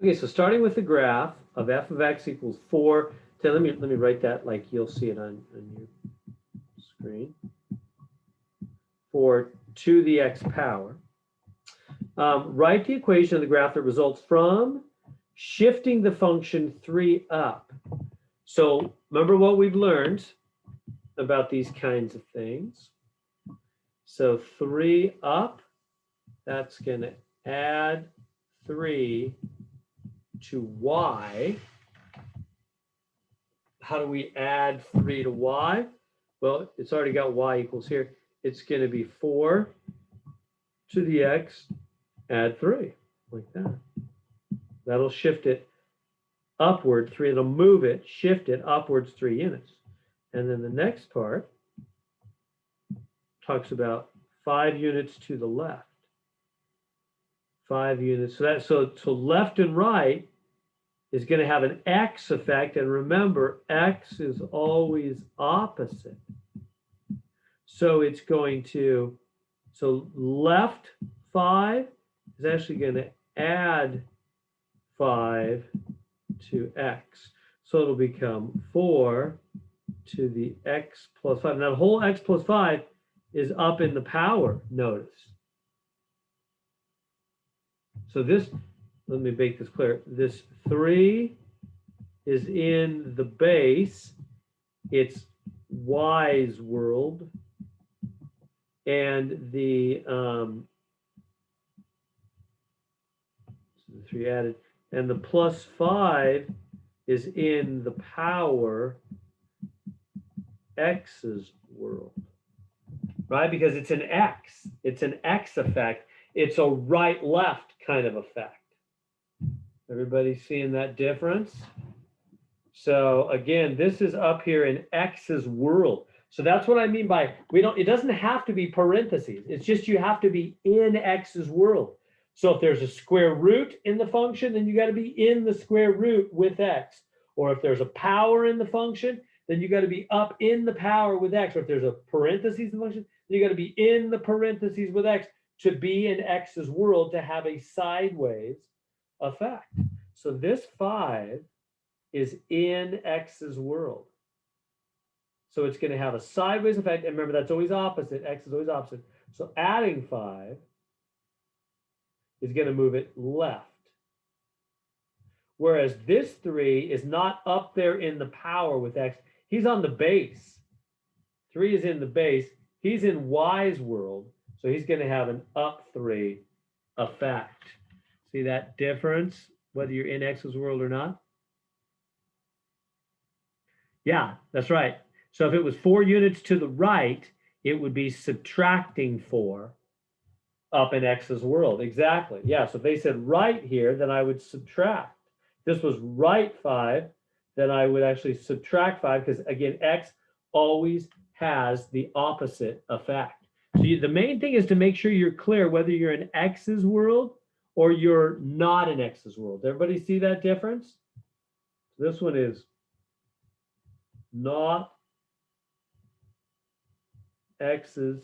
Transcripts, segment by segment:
Okay, so starting with the graph of f of x equals 4. Let me write that like you'll see it on your screen. 4 to the x power. Write the equation of the graph that results from shifting the function 3 up. So remember what we've learned about these kinds of things. So 3 up, that's going to add 3 to y. How do we add 3 to y? Well, it's already got y equals here. It's going to be 4 to the x, add 3, like that. That'll shift it upward 3. It'll move it, shift it upwards 3 units. And then the next part talks about 5 units to the left. 5 units. So left and right is going to have an x effect. And remember, x is always opposite. So it's going to, so left 5 is actually going to add 5 to x. So it'll become 4 to the x plus 5. Now the whole x plus 5 is up in the power, notice. So this, let me make this clear. This 3 is in the base. It's y's world. And the 3 added. And the plus 5 is in the power x's world. Right? Because it's an x. It's an x effect. It's a right-left kind of effect. Everybody seeing that difference? So again, this is up here in x's world. So that's what I mean by it doesn't have to be parentheses. It's just you have to be in x's world. So if there's a square root in the function, then you got to be in the square root with x. Or if there's a power in the function, then you got to be up in the power with x. Or if there's a parentheses in the function, then you got to be in the parentheses with x to be in x's world to have a sideways effect. So this 5 is in x's world. So it's going to have a sideways effect. And remember, that's always opposite. X is always opposite. So adding 5 is going to move it left. Whereas this 3 is not up there in the power with x. He's on the base. 3 is in the base. He's in y's world. So he's going to have an up 3 effect. See that difference, whether you're in x's world or not? Yeah, that's right. So if it was 4 units to the right, it would be subtracting 4 up in x's world. Exactly. Yeah, so if they said right here, then I would subtract. If this was right 5, then I would actually subtract 5 because, again, x always has the opposite effect. So the main thing is to make sure you're clear whether you're in x's world or you're not in x's world. Everybody see that difference? This one is not x's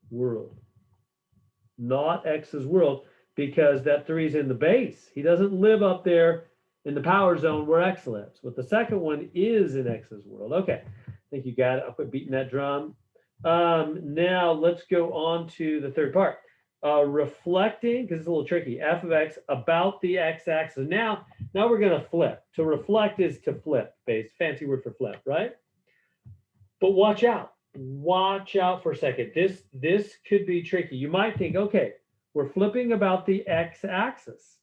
world. Not x's world because that 3 is in the base. He doesn't live up there in the power zone where x lives. But the second one is in x's world. Okay, I think you got it. I'll quit beating that drum. Now let's go on to the third part. Reflecting, because it's a little tricky, f of x about the x-axis. Now we're going to flip. To reflect is to flip, fancy word for flip, right? But watch out. Watch out for a second. This could be tricky. You might think, okay, we're flipping about the x-axis.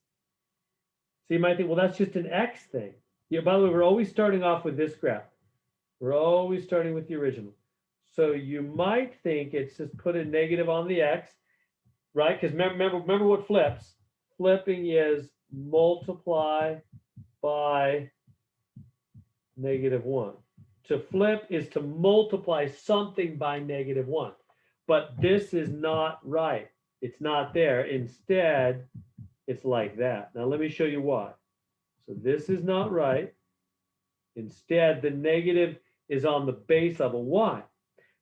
So you might think, well, that's just an x thing. Yeah, by the way, we're always starting off with this graph. We're always starting with the original. So you might think it's just put a negative on the x, right? Because remember what flips. Flipping is multiply by -1. To flip is to multiply something by -1. But this is not right. It's not there. Instead, it's like that. Now, let me show you why. So this is not right. Instead, the negative is on the base level. Why?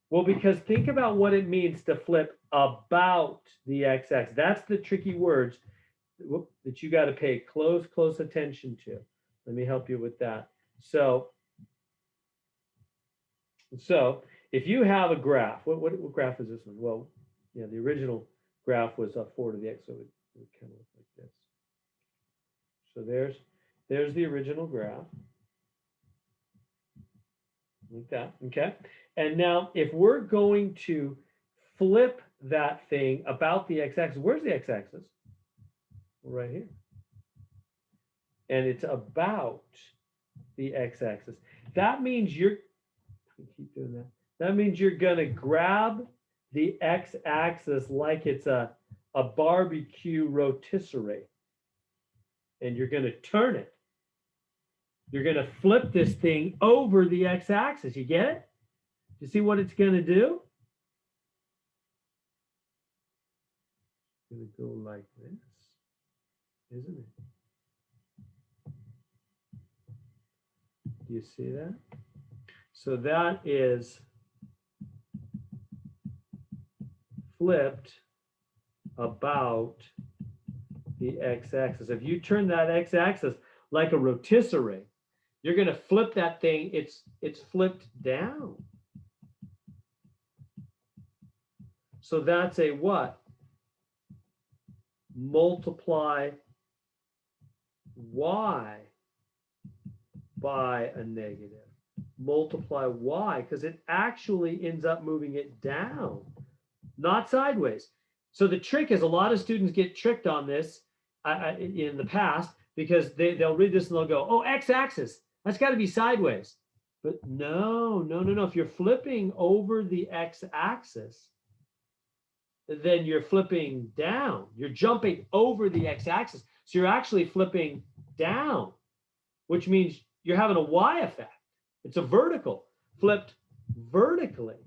Well, because think about what it means to flip about the x-axis. That's the tricky words. that you got to pay close attention to. Let me help you with that. So if you have a graph, what graph is this one? Well, yeah, the original graph was 4 to the x, so it would kind of look like this. So there's the original graph, like that, okay? And now if we're going to flip that thing about the x-axis, where's the x-axis? Right here. And it's about the x-axis. That means keep doing that. That means you're going to grab the x-axis like it's a barbecue rotisserie. And you're going to turn it. You're going to flip this thing over the x-axis. You get it? You see what it's going to do? It's going to go like this, isn't it? Do you see that? So that is flipped about the x-axis. If you turn that x-axis like a rotisserie, you're going to flip that thing. It's flipped down. So that's a what? Multiply y by a negative. Multiply y, because it actually ends up moving it down, not sideways. So the trick is a lot of students get tricked on this in the past because they'll read this and they'll go, oh, x-axis, that's got to be sideways. But no. If you're flipping over the x-axis, then you're flipping down. You're jumping over the x-axis. So you're actually flipping down, which means you're having a y effect. It's a vertical, flipped vertically.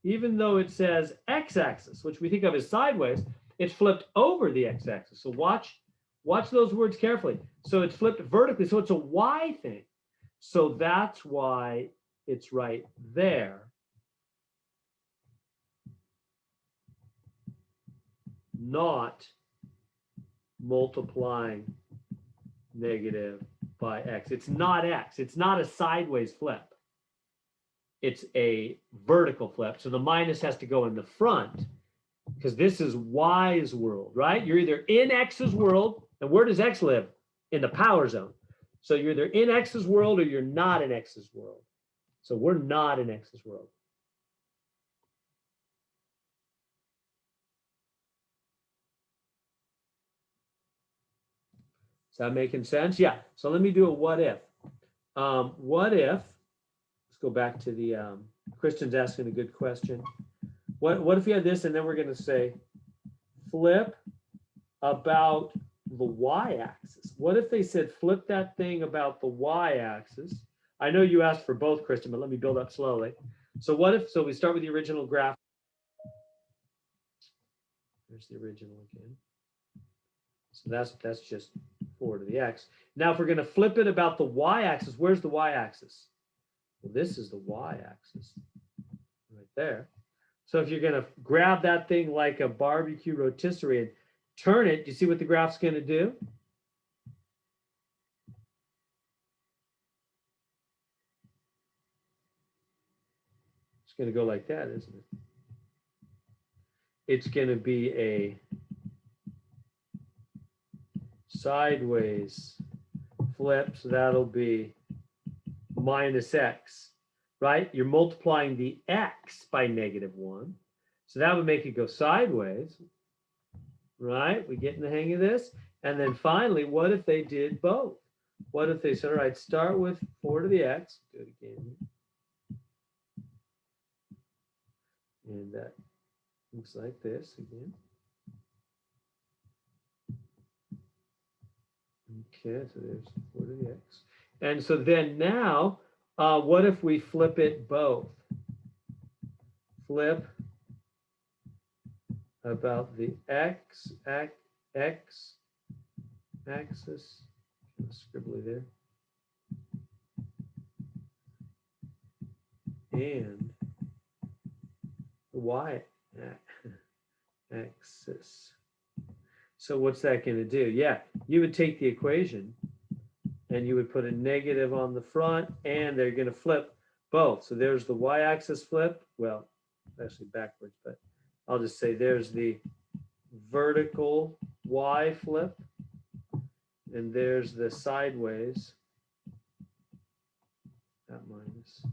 Even though it says x-axis, which we think of as sideways, it's flipped over the x-axis. So watch those words carefully. So it's flipped vertically, so it's a y thing. So that's why it's right there. Not multiplying negative by x. It's not x. It's not a sideways flip. It's a vertical flip. So the minus has to go in the front because this is y's world, right? You're either in x's world, and where does x live? In the power zone. So you're either in x's world or you're not in x's world. So we're not in x's world. Is that making sense? Yeah. So let me do a what if. What if, let's go back to the, Christian's asking a good question. What if you had this and then we're going to say flip about the y-axis? What if they said flip that thing about the y-axis? I know you asked for both, Christian, but let me build up slowly. So what if, so we start with the original graph. There's the original again. So that's just 4 to the x. Now, if we're going to flip it about the y-axis, where's the y-axis? Well, this is the y-axis right there. So if you're going to grab that thing like a barbecue rotisserie and turn it, do you see what the graph's going to do? It's going to go like that, isn't it? It's going to be a sideways flip, so that'll be minus x, right? You're multiplying the x by -1. So that would make it go sideways, right? We get in the hang of this. And then finally, what if they did both? What if they said, all right, start with 4 to the x, do it again. And that looks like this again. Okay, so there's 4 to the x. And so then now, what if we flip it both? Flip about the x axis, scribbly there, and the y axis. So what's that going to do? Yeah, you would take the equation and you would put a negative on the front, and they're going to flip both. So there's the y-axis flip. Well, actually backwards, but I'll just say there's the vertical y flip, and there's the sideways, not minus,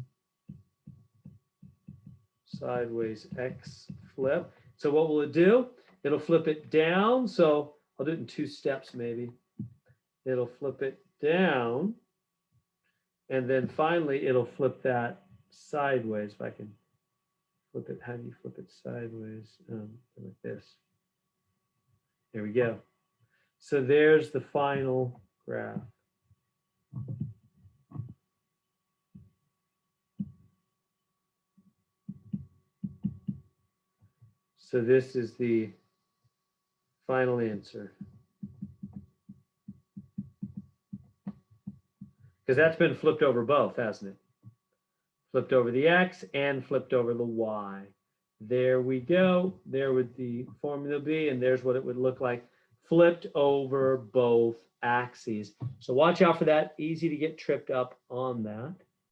sideways x flip. So what will it do? It'll flip it down. So I'll do it in 2 steps maybe. It'll flip it down, and then finally it'll flip that sideways. If I can flip it, how do you flip it sideways? Like this. There we go. So there's the final graph. So this is the final answer. Because that's been flipped over both, hasn't it? Flipped over the x and flipped over the y. There we go. There would the formula be, and there's what it would look like flipped over both axes. So watch out for that. Easy to get tripped up on that.